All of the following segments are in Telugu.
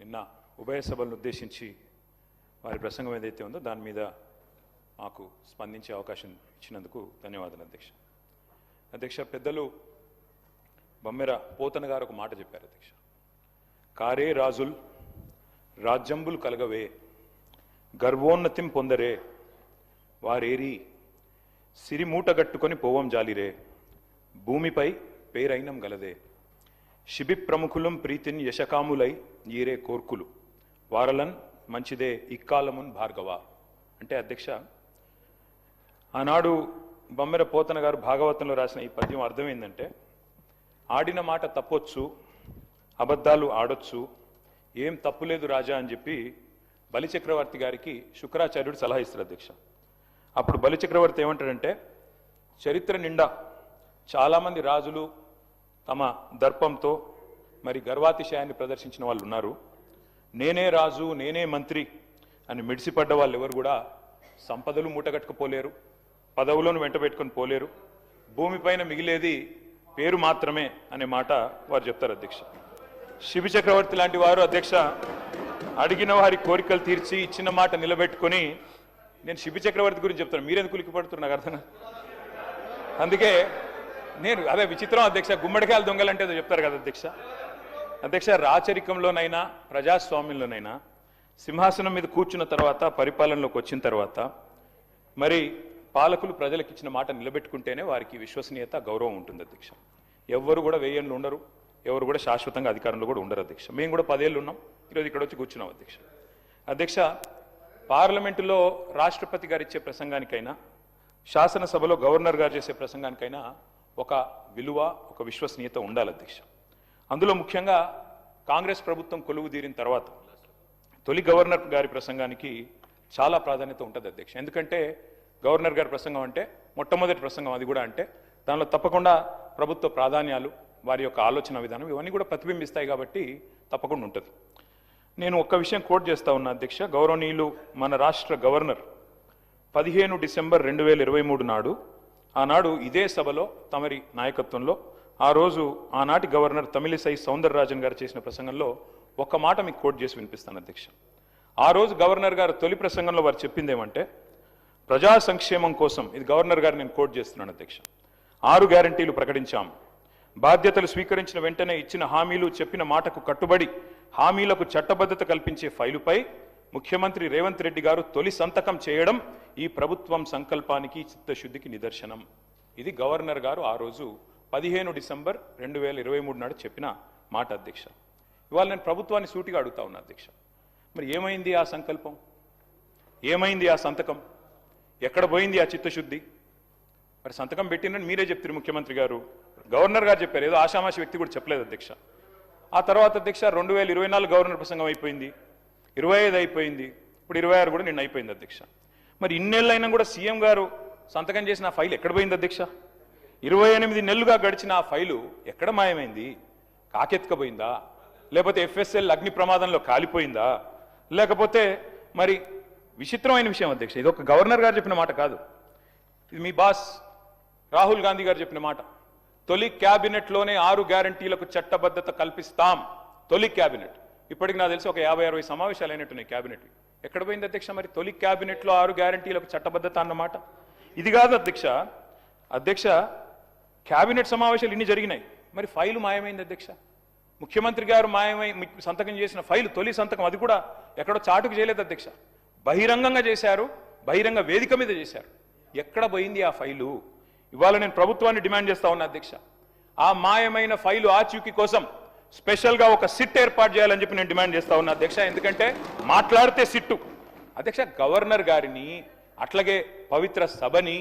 నిన్న ఉభయ సభలను ఉద్దేశించి వారి ప్రసంగం ఏదైతే ఉందో దాని మీద మాకు స్పందించే అవకాశం ఇచ్చినందుకు ధన్యవాదాలు అధ్యక్ష. అధ్యక్ష, పెద్దలు బమ్మెర పోతన గారు ఒక మాట చెప్పారు అధ్యక్ష. కారే రాజుల్ రాజ్యంబులు కలగవే గర్వోన్నతిం పొందరే వారేరి సిరిమూటగట్టుకొని పోవం జాలిరే భూమిపై పేరైనం గలదే శిబి ప్రముఖులం ప్రీతిన్ యశకాములై ఈరే కోర్కులు వారలన్ మంచిదే ఇక్కాలమున్ భార్గవ. అంటే అధ్యక్ష, ఆనాడు బమ్మెర పోతన గారు భాగవతంలో రాసిన ఈ పద్యం అర్థం ఏంటంటే, ఆడిన మాట తప్పొచ్చు, అబద్ధాలు ఆడొచ్చు, ఏం తప్పులేదు రాజా అని చెప్పి బలిచక్రవర్తి గారికి శుక్రాచార్యుడు సలహా ఇస్తారు అధ్యక్ష. అప్పుడు బలిచక్రవర్తి ఏమంటాడంటే, చరిత్ర నిండా చాలామంది రాజులు తమ దర్పంతో మరి గర్వాతిశయాన్ని ప్రదర్శించిన వాళ్ళు ఉన్నారు. నేనే రాజు, నేనే మంత్రి అని మిడిసిపడ్డ వాళ్ళు ఎవరు కూడా సంపదలు మూటగట్టుకుపోలేరు, పదవులను వెంట పెట్టుకొని పోలేరు, భూమిపైన మిగిలేది పేరు మాత్రమే అనే మాట వారు చెప్తారు అధ్యక్ష. శిబి చక్రవర్తి లాంటి వారు అధ్యక్ష అడిగిన వారి కోరికలు తీర్చి ఇచ్చిన మాట నిలబెట్టుకొని, నేను శిబి చక్రవర్తి గురించి చెప్తాను, మీరెందుకు ఉలిక్కిపడుతున్నారు నాకు అర్థం. అందుకే నేను అదే విచిత్రం అధ్యక్ష, గుమ్మడికాయలు దొంగలంటే ఏదో చెప్తారు కదా అధ్యక్ష. అధ్యక్ష, రాచరికంలోనైనా ప్రజాస్వామ్యంలోనైనా సింహాసనం మీద కూర్చున్న తర్వాత, పరిపాలనలోకి వచ్చిన తర్వాత మరి పాలకులు ప్రజలకు ఇచ్చిన మాట నిలబెట్టుకుంటేనే వారికి విశ్వసనీయత, గౌరవం ఉంటుంది అధ్యక్ష. ఎవరు కూడా 1000 ఏళ్ళు ఉండరు, ఎవరు కూడా శాశ్వతంగా అధికారంలో కూడా ఉండరు అధ్యక్ష. మేము కూడా 10 ఏళ్ళు ఉన్నాం, ఈరోజు ఇక్కడ వచ్చి కూర్చున్నాం అధ్యక్ష. అధ్యక్ష, పార్లమెంటులో రాష్ట్రపతి గారు ఇచ్చే ప్రసంగానికైనా, శాసనసభలో గవర్నర్ గారు చేసే ప్రసంగానికైనా ఒక విలువ, ఒక విశ్వసనీయత ఉండాలి అధ్యక్ష. అందులో ముఖ్యంగా కాంగ్రెస్ ప్రభుత్వం కొలువు తీరిన తర్వాత తొలి గవర్నర్ గారి ప్రసంగానికి చాలా ప్రాధాన్యత ఉంటుంది అధ్యక్ష. ఎందుకంటే గవర్నర్ గారి ప్రసంగం అంటే మొట్టమొదటి ప్రసంగం, అది కూడా అంటే దానిలో తప్పకుండా ప్రభుత్వ ప్రాధాన్యాలు, వారి యొక్క ఆలోచన విధానం ఇవన్నీ కూడా ప్రతిబింబిస్తాయి కాబట్టి తప్పకుండా ఉంటుంది. నేను ఒక్క విషయం కోట్ చేస్తా ఉన్నా అధ్యక్ష. గౌరవనీయులు మన రాష్ట్ర గవర్నర్ 15 డిసెంబర్ 2023 నాడు, ఆనాడు ఇదే సభలో తమరి నాయకత్వంలో ఆ రోజు ఆనాటి గవర్నర్ తమిళిసై సౌందరరాజన్ గారు చేసిన ప్రసంగంలో ఒక్క మాట మీకు కోట్ చేసి వినిపిస్తాను అధ్యక్ష. ఆ రోజు గవర్నర్ గారు తొలి ప్రసంగంలో వారు చెప్పింది ఏమంటే, ప్రజా సంక్షేమం కోసం, ఇది గవర్నర్ గారు నేను కోట్ చేస్తున్నాను అధ్యక్ష, 6 గ్యారంటీలు ప్రకటించాం. బాధ్యతలు స్వీకరించిన వెంటనే ఇచ్చిన హామీలు, చెప్పిన మాటకు కట్టుబడి హామీలకు చట్టబద్ధత కల్పించే ఫైలుపై ముఖ్యమంత్రి రేవంత్ రెడ్డి గారు తొలి సంతకం చేయడం ఈ ప్రభుత్వం సంకల్పానికి, చిత్తశుద్ధికి నిదర్శనం. ఇది గవర్నర్ గారు ఆ రోజు 15 డిసెంబర్ 2023 నాడు చెప్పిన మాట అధ్యక్ష. ఇవాళ నేను ప్రభుత్వాన్ని సూటిగా అడుగుతా ఉన్నా అధ్యక్ష, మరి ఏమైంది ఆ సంకల్పం, ఏమైంది ఆ సంతకం, ఎక్కడ పోయింది ఆ చిత్తశుద్ధి? మరి సంతకం పెట్టినని మీరే చెప్తారు ముఖ్యమంత్రి గారు, గవర్నర్ గారు చెప్పారు, ఏదో ఆషామాషి వ్యక్తి కూడా చెప్పలేదు అధ్యక్ష. ఆ తర్వాత అధ్యక్ష 2024 గవర్నర్ ప్రసంగం అయిపోయింది, 25 అయిపోయింది, ఇప్పుడు 26 కూడా నిన్న అయిపోయింది అధ్యక్ష. మరి ఇన్నేళ్ళైనా కూడా సీఎం గారు సంతకం చేసిన ఆ ఫైల్ ఎక్కడ పోయింది అధ్యక్ష? 28 నెలలుగా గడిచిన ఆ ఫైలు ఎక్కడ మాయమైంది? కాకెత్తుకపోయిందా, లేకపోతే FSL అగ్ని ప్రమాదంలో కాలిపోయిందా, లేకపోతే మరి విచిత్రమైన విషయం అధ్యక్ష, ఇది ఒక గవర్నర్ గారు చెప్పిన మాట కాదు, ఇది మీ బాస్ రాహుల్ గాంధీ గారు చెప్పిన మాట. తొలి క్యాబినెట్లోనే 6 గ్యారంటీలకు చట్టబద్ధత కల్పిస్తాం. తొలి క్యాబినెట్, ఇప్పటికి నాకు తెలిసి ఒక 50-60 సమావేశాలు అయినట్టున్నాయి క్యాబినెట్. ఎక్కడ పోయింది అధ్యక్ష మరి తొలి క్యాబినెట్లో 6 గ్యారంటీలకు చట్టబద్ధత అన్నమాట? ఇది కాదు అధ్యక్ష. అధ్యక్ష, క్యాబినెట్ సమావేశాలు ఇన్ని జరిగినాయి, మరి ఫైలు మాయమైంది అధ్యక్ష. ముఖ్యమంత్రి గారు మాయమై సంతకం చేసిన ఫైలు, తొలి సంతకం, అది కూడా ఎక్కడో చాటుకు చేయలేదు అధ్యక్ష, బహిరంగంగా చేశారు, బహిరంగ వేదిక మీద చేశారు. ఎక్కడ పోయింది ఆ ఫైలు? ఇవాళ నేను ప్రభుత్వాన్ని డిమాండ్ చేస్తా ఉన్నా అధ్యక్ష, ఆ మాయమైన ఫైలు ఆచూకీ కోసం స్పెషల్గా ఒక సిట్ ఏర్పాటు చేయాలని చెప్పి నేను డిమాండ్ చేస్తా ఉన్నా అధ్యక్ష. ఎందుకంటే మాట్లాడితే సిట్టు అధ్యక్ష, గవర్నర్ గారిని, అట్లాగే పవిత్ర సభని,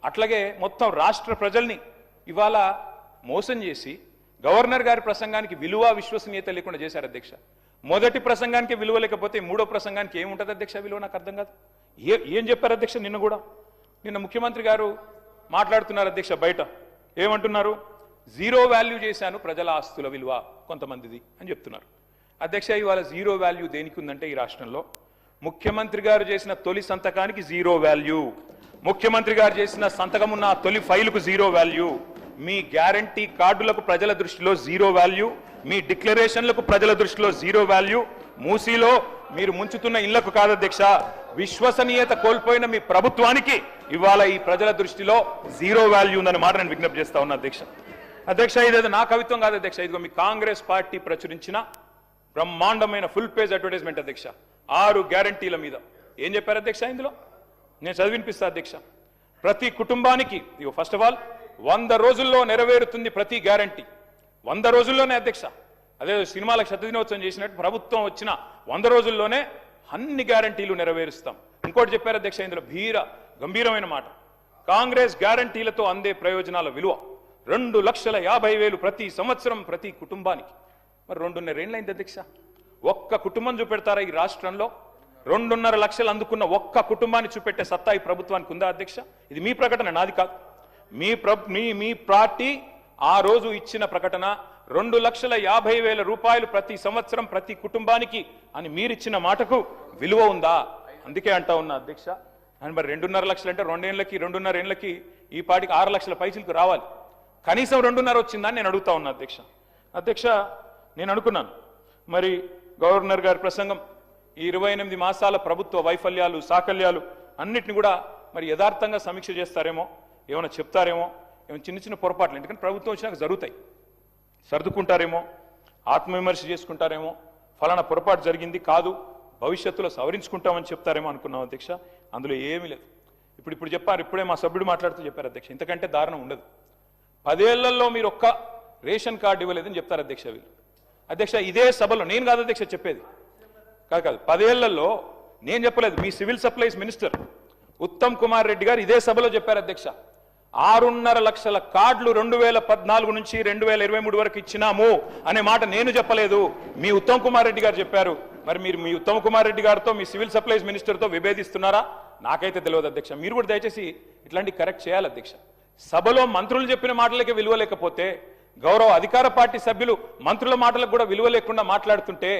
అట్లాగే మొత్తం రాష్ట్ర ప్రజల్ని ఇవాళ మోసం చేసి గవర్నర్ గారి ప్రసంగానికి విలువ, విశ్వసనీయత లేకుండా చేశారు అధ్యక్ష. మొదటి ప్రసంగానికి విలువ లేకపోతే మూడో ప్రసంగానికి ఏముంటుంది అధ్యక్ష విలువ? నాకు అర్థం కాదు. ఏం చెప్పారు అధ్యక్ష? నిన్న ముఖ్యమంత్రి గారు మాట్లాడుతున్నారు అధ్యక్ష, బయట ఏమంటున్నారు? 0 వాల్యూ చేశాను ప్రజల ఆస్తుల విలువ కొంతమందిది అని చెప్తున్నారు అధ్యక్ష. ఇవాళ 0 వాల్యూ దేనికి ఉందంటే ఈ రాష్ట్రంలో ముఖ్యమంత్రి గారు చేసిన తొలి సంతకానికి 0 వాల్యూ, ముఖ్యమంత్రి గారు చేసిన సంతకం ఉన్న తొలి ఫైలుకు 0 వాల్యూ, మీ గ్యారంటీ కార్డులకు ప్రజల దృష్టిలో 0 వాల్యూ, మీ డిక్లరేషన్లకు ప్రజల దృష్టిలో 0 వాల్యూ, మూసీలో మీరు ముంచుతున్న ఇళ్లకు కాదు అధ్యక్ష, విశ్వసనీయత కోల్పోయిన మీ ప్రభుత్వానికి ఇవాళ ఈ ప్రజల దృష్టిలో జీరో వాల్యూ ఉందని మాట నేను విజ్ఞప్తి చేస్తా ఉన్నా అధ్యక్ష. అధ్యక్ష ఇదేదో నా కవిత్వం కాదు అధ్యక్ష, ఇదిగో మీ కాంగ్రెస్ పార్టీ ప్రచురించిన బ్రహ్మాండమైన ఫుల్ పేజ్ అడ్వర్టైజ్మెంట్ అధ్యక్ష. 6 గ్యారంటీల మీద ఏం చెప్పారు అధ్యక్ష ఇందులో, నేను చదివినిపిస్తా అధ్యక్ష. ప్రతి కుటుంబానికి ఫస్ట్ ఆఫ్ ఆల్ 100 రోజుల్లో నెరవేరుతుంది ప్రతి గ్యారంటీ. 100 రోజుల్లోనే అధ్యక్ష, అదే సినిమాలకు శతదినోత్సవం చేసినట్టు ప్రభుత్వం వచ్చిన 100 రోజుల్లోనే అన్ని గ్యారంటీలు నెరవేరుస్తాం. ఇంకోటి చెప్పారు అధ్యక్ష ఇందులో గంభీరమైన మాట, కాంగ్రెస్ గ్యారంటీలతో అందే ప్రయోజనాల విలువ 2,50,000 ప్రతి సంవత్సరం ప్రతి కుటుంబానికి. మరి 2.5 ఏళ్ళైంది అధ్యక్ష, ఒక్క కుటుంబం చూపెడతారా ఈ రాష్ట్రంలో? 2.5 లక్షలు అందుకున్న ఒక్క కుటుంబాన్ని చూపెట్టే సత్తా ఈ ప్రభుత్వానికి ఉందా అధ్యక్ష? ఇది మీ ప్రకటన, నాది కాదు. మీ పార్టీ ఆ రోజు ఇచ్చిన ప్రకటన 2,50,000 రూపాయలు ప్రతి సంవత్సరం ప్రతి కుటుంబానికి అని మీరిచ్చిన మాటకు విలువ ఉందా? అందుకే అంటా ఉన్నా అధ్యక్ష. అని మరి 2.5 లక్షలు అంటే 2.5 ఏళ్ళకి ఈ పార్టీకి 6 లక్షల పైసలకు రావాలి, కనీసం 2.5 వచ్చిందని నేను అడుగుతా ఉన్నా అధ్యక్ష. అధ్యక్ష నేను అనుకున్నాను మరి గవర్నర్ గారి ప్రసంగం ఈ 28 మాసాల ప్రభుత్వ వైఫల్యాలు సాకల్యాలు అన్నిటిని కూడా మరి యథార్థంగా సమీక్ష చేస్తారేమో, ఏమైనా చెప్తారేమో, ఏమైనా చిన్న చిన్న పొరపాట్లు ఎందుకంటే ప్రభుత్వం వచ్చినాక జరుగుతాయి, సర్దుకుంటారేమో, ఆత్మవిమర్శ చేసుకుంటారేమో, ఫలానా పొరపాటు జరిగింది కాదు భవిష్యత్తులో సవరించుకుంటామని చెప్తారేమో అనుకున్నాం అధ్యక్ష. అందులో ఏమీ లేదు. ఇప్పుడు చెప్పారు, ఇప్పుడే మా సభ్యుడు మాట్లాడుతూ చెప్పారు అధ్యక్ష, ఇంతకంటే దారుణం ఉండదు. 10 ఏళ్లలో మీరు ఒక్క రేషన్ కార్డు ఇవ్వలేదని చెప్తారు అధ్యక్ష వీళ్ళు. అధ్యక్ష ఇదే సభలో నేను కాదు అధ్యక్ష చెప్పేది, కాదు 10 ఏళ్లలో నేను చెప్పలేదు, మీ civil supplies minister Uttam Kumar Reddy గారు ఇదే సభలో చెప్పారు అధ్యక్ష. 6.5 లక్షల కార్డులు 2014 నుంచి 2023 వరకు ఇచ్చినాము అనే మాట నేను చెప్పలేదు, మీ ఉత్తమ్ కుమార్ రెడ్డి గారు చెప్పారు. మరి మీరు మీ ఉత్తమ్ కుమార్ రెడ్డి గారితో మీ సివిల్ సప్లైస్ మినిస్టర్తో విభేదిస్తున్నారా? నాకైతే తెలియదు అధ్యక్ష. మీరు కూడా దయచేసి ఇట్లాంటి కరెక్ట్ చేయాలి అధ్యక్ష. సభలో మంత్రులు చెప్పిన మాటలకే విలువ లేకపోతే, గౌరవ అధికార పార్టీ సభ్యులు మంత్రుల మాటలకు కూడా విలువ లేకుండా మాట్లాడుతుంటే,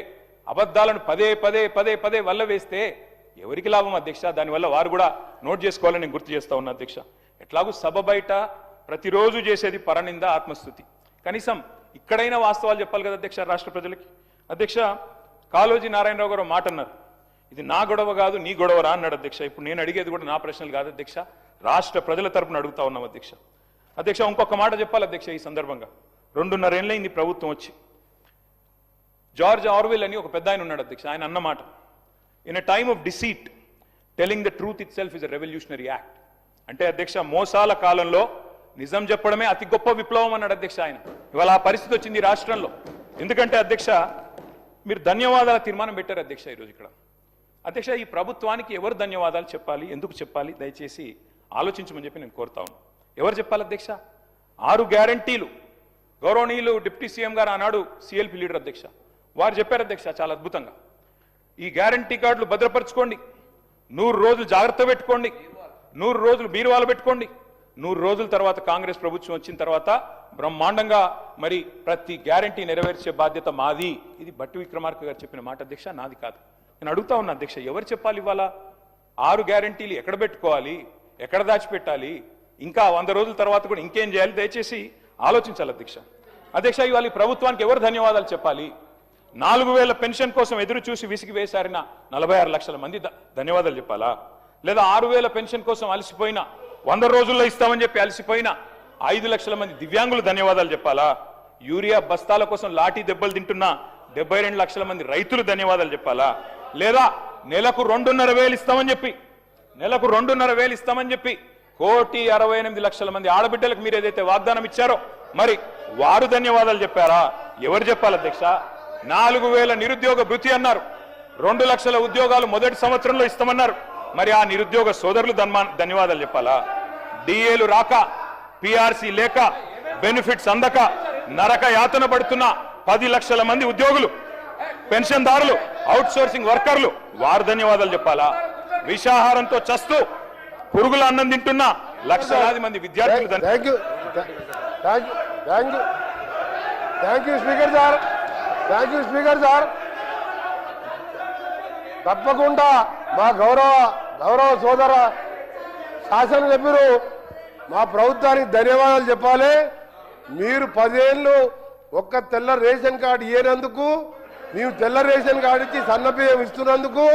అబద్ధాలను పదే వల్ల వేస్తే ఎవరికి లాభం అధ్యక్ష? దానివల్ల వారు కూడా నోట్ చేసుకోవాలని నేను గుర్తు చేస్తా ఉన్నా అధ్యక్ష. ఎట్లాగూ సభ బయట ప్రతిరోజు చేసేది పరనింద ఆత్మస్థుతి, కనీసం ఇక్కడైనా వాస్తవాలు చెప్పాలి కదా అధ్యక్ష రాష్ట్ర ప్రజలకి. అధ్యక్ష కాళోజీ నారాయణరావు గారు మాట అన్నారు, ఇది నా గొడవ కాదు నీ గొడవరా అన్నాడు అధ్యక్ష. ఇప్పుడు నేను అడిగేది కూడా నా ప్రశ్నలు కాదు అధ్యక్ష, రాష్ట్ర ప్రజల తరపున అడుగుతా ఉన్నాం అధ్యక్ష. అధ్యక్ష ఇంకొక మాట చెప్పాలి అధ్యక్ష ఈ సందర్భంగా, 2.5 ఏళ్ళైంది ప్రభుత్వం వచ్చి. జార్జ్ ఆర్వెల్ అని ఒక పెద్ద ఆయన ఉన్నాడు అధ్యక్ష, ఆయన అన్నమాట, in a time of deceit telling the truth it self is a revolutionary act. అంటే అధ్యక్ష మోసాల కాలంలో నిజం చెప్పడమే అతి గొప్ప విప్లవం అన్నాడు అధ్యక్ష ఆయన. ఇవాళ ఆ పరిస్థితి వచ్చింది రాష్ట్రంలో. ఎందుకంటే అధ్యక్ష మీరు ధన్యవాదాల తీర్మానం పెట్టారు అధ్యక్ష ఈరోజు ఇక్కడ. అధ్యక్ష ఈ ప్రభుత్వానికి ఎవరు ధన్యవాదాలు చెప్పాలి, ఎందుకు చెప్పాలి, దయచేసి ఆలోచించమని చెప్పి నేను కోరుతా ఉన్నాను. ఎవరు చెప్పాలి అధ్యక్ష? 6 గ్యారంటీలు గౌరవనీయులు డిప్యూటీ సీఎం గారు ఆనాడు సిఎల్పి లీడర్ అధ్యక్ష, వారు చెప్పారు అధ్యక్ష చాలా అద్భుతంగా, ఈ గ్యారంటీ కార్డులు భద్రపరచుకోండి, 100 రోజులు జాగ్రత్త పెట్టుకోండి, 100 రోజులు బీరువాలు పెట్టుకోండి, 100 రోజుల తర్వాత కాంగ్రెస్ ప్రభుత్వం వచ్చిన తర్వాత బ్రహ్మాండంగా మరి ప్రతి గ్యారంటీ నెరవేర్చే బాధ్యత మాది. ఇది బట్టి విక్రమార్క గారు చెప్పిన మాట అధ్యక్ష, నాది కాదు. నేను అడుగుతా ఉన్నా అధ్యక్ష, ఎవరు చెప్పాలి ఇవాళ 6 గ్యారంటీలు ఎక్కడ పెట్టుకోవాలి, ఎక్కడ దాచిపెట్టాలి, ఇంకా 100 రోజుల తర్వాత కూడా ఇంకేం చేయాలి, దయచేసి ఆలోచించాలి అధ్యక్ష. అధ్యక్ష ఇవాళ ఈ ప్రభుత్వానికి ఎవరు ధన్యవాదాలు చెప్పాలి? 4,000 పెన్షన్ కోసం ఎదురు చూసి విసిగి వేశారిన 46 లక్షల మంది ధన్యవాదాలు చెప్పాలా? లేదా 6,000 పెన్షన్ కోసం అలసిపోయిన 100 రోజుల్లో ఇస్తామని చెప్పి అలసిపోయిన 5 లక్షల మంది దివ్యాంగులు ధన్యవాదాలు చెప్పాలా? యూరియా బస్తాల కోసం లాఠీ దెబ్బలు తింటున్న 72 లక్షల మంది రైతులు ధన్యవాదాలు చెప్పాలా? లేదా నెలకు 2,500 ఇస్తామని చెప్పి 1,68,00,000 మంది ఆడబిడ్డలకు మీరు ఏదైతే వాగ్దానం ఇచ్చారో మరి వారు ధన్యవాదాలు చెప్పారా? ఎవరు చెప్పాలి అధ్యక్ష? 4,000 నిరుద్యోగ భృతి అన్నారు, 2 లక్షల ఉద్యోగాలు మొదటి సంవత్సరంలో ఇస్తామన్నారు, మరి ఆ నిరుద్యోగ సోదరులు ధన్యవాదాలు చెప్పాలా? డిఏలు రాక, పిఆర్సీ లేక, బెనిఫిట్స్ అందక నరక యాతన పడుతున్న 10 లక్షల మంది ఉద్యోగులు, పెన్షన్దారులు, అవుట్ సోర్సింగ్ వర్కర్లు, వారు ధన్యవాదాలు చెప్పాలా? విషాహారంతో చస్తూ పురుగుల అన్నం తింటున్న లక్షలాది మంది విద్యార్థులు స్పీకర్ సార్, తప్పకుండా మా గౌరవ సోదర శాసనసభ్యులు మా ప్రభుత్వానికి ధన్యవాదాలు చెప్పాలి. మీరు 10 ఏళ్ళు ఒక్క తెల్ల రేషన్ కార్డు ఇయ్యేందుకు మేము తెల్ల రేషన్ కార్డు ఇచ్చి సన్న బియ్యం ఇస్తున్నందుకు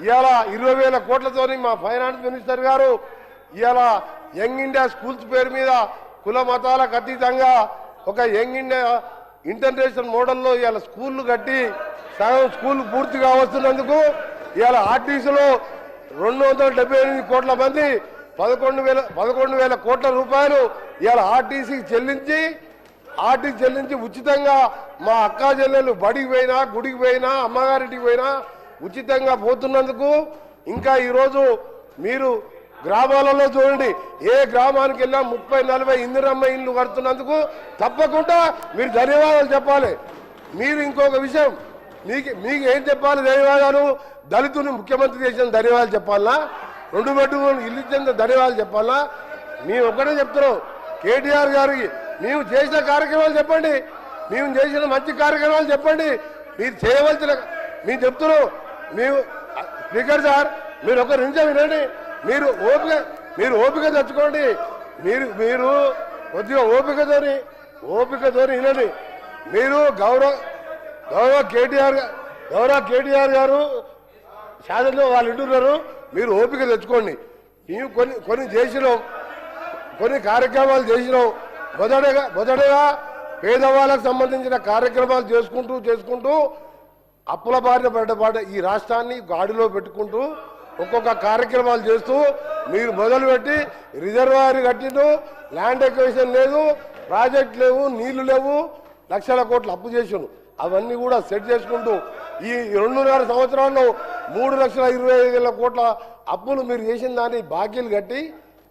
ఇవాళ 20,000 కోట్లతోని మా ఫైనాన్స్ మినిస్టర్ గారు ఇవాళ యంగ్ ఇండియా స్కూల్స్ పేరు మీద కుల మతాలకు అతీతంగా ఒక యంగ్ ఇండియా ఇంటర్నేషనల్ మోడల్లో ఇవాళ స్కూళ్ళు కట్టి సగం స్కూల్ పూర్తిగా వస్తున్నందుకు ఇవాళ ఆర్టీసీలో 278 కోట్ల మంది 11,000 కోట్ల రూపాయలు ఇవాళ ఆర్టీసీకి చెల్లించి ఉచితంగా మా అక్కా చెల్లెలు బడికి పోయినా గుడికి పోయినా అమ్మగారింటికి పోయినా ఉచితంగా పోతున్నందుకు ఇంకా ఈరోజు మీరు గ్రామాలలో చూడండి ఏ గ్రామానికి వెళ్ళా 30-40 ఇందిరమ్మ ఇల్లు కడుతున్నందుకు తప్పకుండా మీరు ధన్యవాదాలు చెప్పాలి. మీరు ఇంకొక విషయం మీకు ఏం చెప్పాలి ధన్యవాదాలు? దళితుని ముఖ్యమంత్రి చేసిన ధన్యవాదాలు చెప్పాలా? 2 బెడ్రూమ్ ఇల్లు ఇచ్చిన ధన్యవాదాలు చెప్పాలా? మేము ఒక్కటే చెప్తున్నాం కేటీఆర్ గారికి మేము చేసిన కార్యక్రమాలు చెప్పండి, మేము చేసిన మంచి కార్యక్రమాలు చెప్పండి. మీరు చేయవలసిన మేము చెప్తున్నాం. మేము స్పీకర్ సార్ మీరు ఒక నిమిషం వినండి. మీరు ఓపిక తెచ్చుకోండి. మీరు కొద్దిగా ఓపికతోని వినండి. మీరు గౌరవ కేటీఆర్ గారు శాసనలో వాళ్ళు ఇంటున్నారు. మీరు ఓపిక తెచ్చుకోండి. మేము కొన్ని చేసినాం, కొన్ని కార్యక్రమాలు చేసినాం. మొదటగా పేదవాళ్ళకు సంబంధించిన కార్యక్రమాలు చేసుకుంటూ అప్పుల బారిన పడ్డ ఈ రాష్ట్రాన్ని గాడిలో పెట్టుకుంటూ ఒక్కొక్క కార్యక్రమాలు చేస్తూ మీరు మొదలుపెట్టి రిజర్వాయర్ కట్టిండు, ల్యాండ్ ఎక్విజిషన్ లేదు, ప్రాజెక్ట్ లేవు, నీళ్లు లేవు, లక్షల కోట్లు అప్పు చేసిండు. అవన్నీ కూడా సెట్ చేసుకుంటూ ఈ 2.5 సంవత్సరాల్లో 3,25,000 కోట్ల అప్పులు మీరు చేసిన దాన్ని బాకీలు కట్టి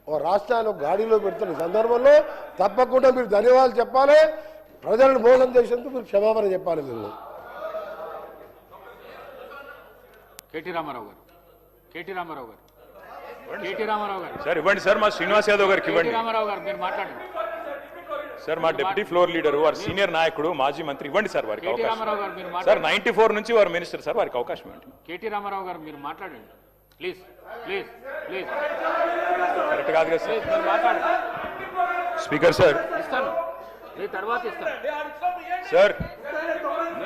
ఓ రాష్ట్రాన్ని గాడిలో పెడుతున్న సందర్భంలో తప్పకుండా మీరు ధన్యవాదాలు చెప్పాలి. ప్రజలను మోసం చేసేందుకు మీరు క్షమాపణ చెప్పాలి. మీరు కేటీ రామారావు గారు సార్ ఇవ్వండి సార్, మా శ్రీనివాస్ యాదవ్ గారికి ఇవ్వండి. రామారావు గారు మీరు మాట్లాడండి సార్. మా డిప్యూటీ ఫ్లోర్ లీడర్ వారు సీనియర్ నాయకుడు మాజీ మంత్రి, ఇవ్వండి సార్ వారికి అవకాశం. సార్ 94 నుంచి వారు మినిస్టర్ సార్, వారికి అవకాశం ఇవ్వండి. కేటీ రామారావు గారు మీరు మాట్లాడండి ప్లీజ్. కరెక్ట్ కాదు కదా సార్. మీరు మాట్లాడండి. స్పీకర్ సార్ ఇస్తాను, మీ తర్వాత ఇస్తాను సార్.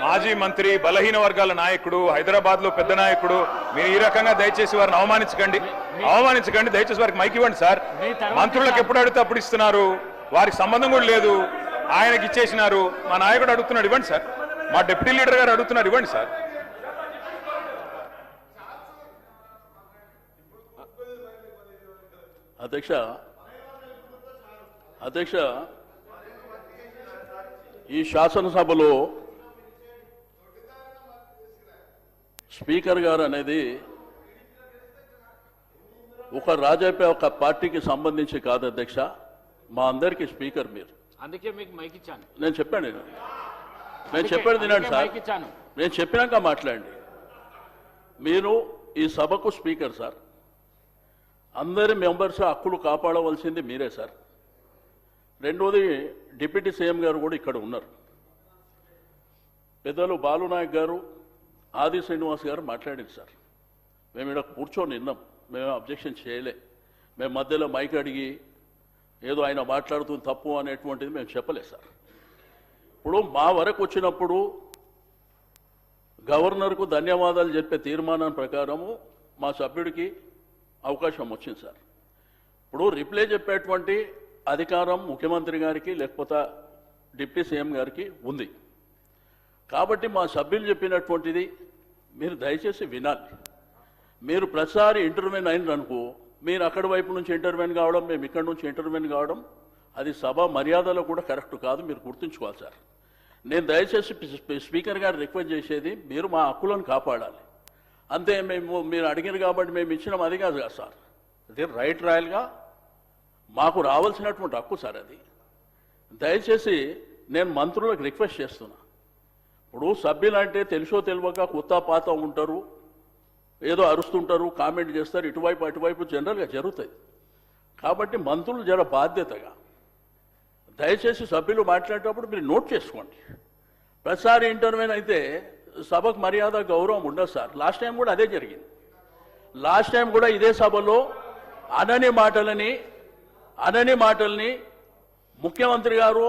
మాజీ మంత్రి, బలహీన వర్గాల నాయకుడు, హైదరాబాద్ లో పెద్ద నాయకుడు, మీరు ఈ రకంగా దయచేసి వారిని అవమానించకండి. దయచేసి వారికి మైక్ ఇవ్వండి సార్. మంత్రులకు ఎప్పుడు అడిగితే అప్పుడు ఇస్తున్నారు, వారికి సంబంధం కూడా లేదు, ఆయనకి ఇచ్చేసినారు. మా నాయకుడు అడుగుతున్నాడు, ఇవ్వండి సార్. మా డిప్యూటీ లీడర్ గారు అడుగుతున్నారు, ఇవ్వండి సార్. అధ్యక్ష ఈ శాసనసభలో స్పీకర్ గారు అనేది ఒక ఒక పార్టీకి సంబంధించి కాదు అధ్యక్ష, మా అందరికీ స్పీకర్ మీరు. అందుకే మీకు మైక్ ఇచ్చాను. నేను చెప్పాను తినండి సార్. నేను చెప్పినాక మాట్లాడండి. మీరు ఈ సభకు స్పీకర్ సార్. అందరి మెంబర్స్ హక్కులు కాపాడవలసింది మీరే సార్. రెండోది డిప్యూటీ సీఎం గారు కూడా ఇక్కడ ఉన్నారు. పెద్దలు బాలునాయక్ గారు, ఆది శ్రీనివాస్ గారు మాట్లాడింది సార్. మేము ఇక్కడ కూర్చొని విన్నాం, మేము అబ్జెక్షన్ చేయలే. మేము మధ్యలో మైక్ అడిగి ఏదో ఆయన మాట్లాడుతుంది తప్పు అనేటువంటిది మేము చెప్పలేదు సార్. ఇప్పుడు మా వరకు వచ్చినప్పుడు గవర్నర్కు ధన్యవాదాలు చెప్పే తీర్మానం ప్రకారము మా సభ్యుడికి అవకాశం వచ్చింది సార్. ఇప్పుడు రిప్లై చెప్పేటువంటి అధికారం ముఖ్యమంత్రి గారికి లేకపోతే డిప్యూటీ సీఎం గారికి ఉంది. కాబట్టి మా సభ్యులు చెప్పినటువంటిది మీరు దయచేసి వినాలి. మీరు ప్రతిసారి ఇంటర్వ్యూన్ అయినరనుకో, మీరు అక్కడి వైపు నుంచి ఇంటర్వ్యూన్ కావడం, మేము ఇక్కడి నుంచి ఇంటర్వ్యూన్ కావడం, అది సభ మర్యాదలో కూడా కరెక్ట్ కాదు. మీరు గుర్తుంచుకోవాలి సార్. నేను దయచేసి స్పీకర్ గారు రిక్వెస్ట్ చేసేది, మీరు మా హక్కులను కాపాడాలి అంతే. మీరు అడిగారు కాబట్టి మేము ఇచ్చినాం అది కాదు కదా సార్. అది రైట్ రాయల్గా మాకు రావాల్సినటువంటి హక్కు సార్ అది. దయచేసి నేను మంత్రులకు రిక్వెస్ట్ చేస్తున్నా. ఇప్పుడు సభ్యులు అంటే తెలుసో తెలియక కొత్త పాత ఉంటారు, ఏదో అరుస్తుంటారు, కామెంట్ చేస్తారు, ఇటువైపు అటువైపు జనరల్గా జరుగుతుంది. కాబట్టి మంత్రులు జర బాధ్యతగా దయచేసి సభ్యులు మాట్లాడేటప్పుడు మీరు నోట్ చేసుకోండి. ప్రతిసారి ఇంటర్వ్యూన్ అయితే సభకు మర్యాద గౌరవం ఉండదు సార్. లాస్ట్ టైం కూడా అదే జరిగింది. లాస్ట్ టైం కూడా ఇదే సభలో అనని మాటల్ని ముఖ్యమంత్రి గారు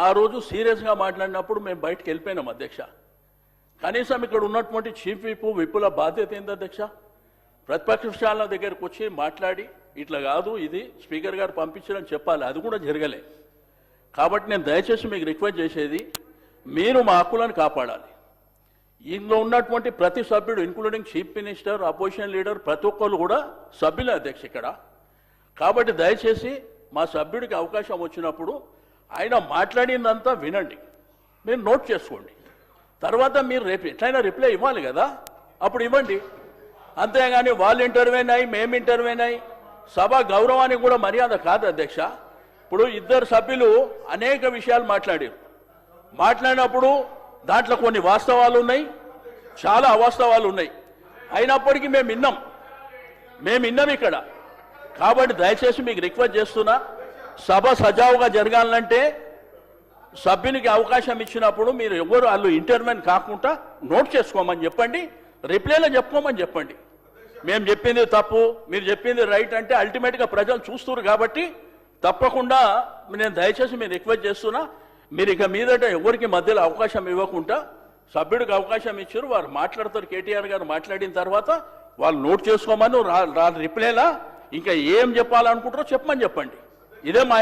ఆ రోజు సీరియస్గా మాట్లాడినప్పుడు మేము బయటకు వెళ్ళిపోయినాం అధ్యక్ష. కనీసం ఇక్కడ ఉన్నటువంటి చీఫ్ విప్పుల బాధ్యత ఏంది అధ్యక్ష? ప్రతిపక్షాల దగ్గరకు వచ్చి మాట్లాడి ఇట్లా కాదు, ఇది స్పీకర్ గారు పంపించారని చెప్పాలి. అది కూడా జరగలే. కాబట్టి నేను దయచేసి మీకు రిక్వెస్ట్ చేసేది, మీరు మా హక్కులను కాపాడాలి. ఇందులో ఉన్నటువంటి ప్రతి సభ్యుడు including chief minister, opposition leader, ప్రతి ఒక్కరు కూడా సభ్యులే అధ్యక్ష ఇక్కడ. కాబట్టి దయచేసి మా సభ్యుడికి అవకాశం వచ్చినప్పుడు ఆయన మాట్లాడిందంతా వినండి, మీరు నోట్ చేసుకోండి. తర్వాత మీరు రేపు ఎట్లయినా రిప్లై ఇవ్వాలి కదా, అప్పుడు ఇవ్వండి. అంతేగాని వాళ్ళు ఇంటర్వ్యూన్ అయ్యి మేము ఇంటర్వ్యూన్ అయ్యి సభ గౌరవానికి కూడా మర్యాద కాదు అధ్యక్ష. ఇప్పుడు ఇద్దరు సభ్యులు అనేక విషయాలు మాట్లాడినప్పుడు దాంట్లో కొన్ని వాస్తవాలు ఉన్నాయి, చాలా అవాస్తవాలు ఉన్నాయి. అయినప్పటికీ మేము విన్నాం ఇక్కడ. కాబట్టి దయచేసి మీకు రిక్వెస్ట్ చేస్తున్నా, సభ సజావుగా జరగాలంటే సభ్యునికి అవకాశం ఇచ్చినప్పుడు మీరు ఎవరు వాళ్ళు ఇంటర్వ్యూన్ కాకుండా నోట్ చేసుకోమని చెప్పండి, రిప్లైలో చెప్పుకోమని చెప్పండి. మేము చెప్పింది తప్పు, మీరు చెప్పింది రైట్ అంటే అల్టిమేట్గా ప్రజలు చూస్తున్నారు. కాబట్టి తప్పకుండా నేను దయచేసి మీరు రిక్వెస్ట్ చేస్తున్నా, మీరు ఇక మీదట ఎవరికి మధ్యలో అవకాశం ఇవ్వకుండా సభ్యుడికి అవకాశం ఇచ్చారు, వారు మాట్లాడతారు. కేటీఆర్ గారు మాట్లాడిన తర్వాత వాళ్ళు నోట్ చేసుకోమని రిప్లైలా ఇంకా ఏం చెప్పాలనుకుంటారో చెప్పమని చెప్పండి. ఇదే మా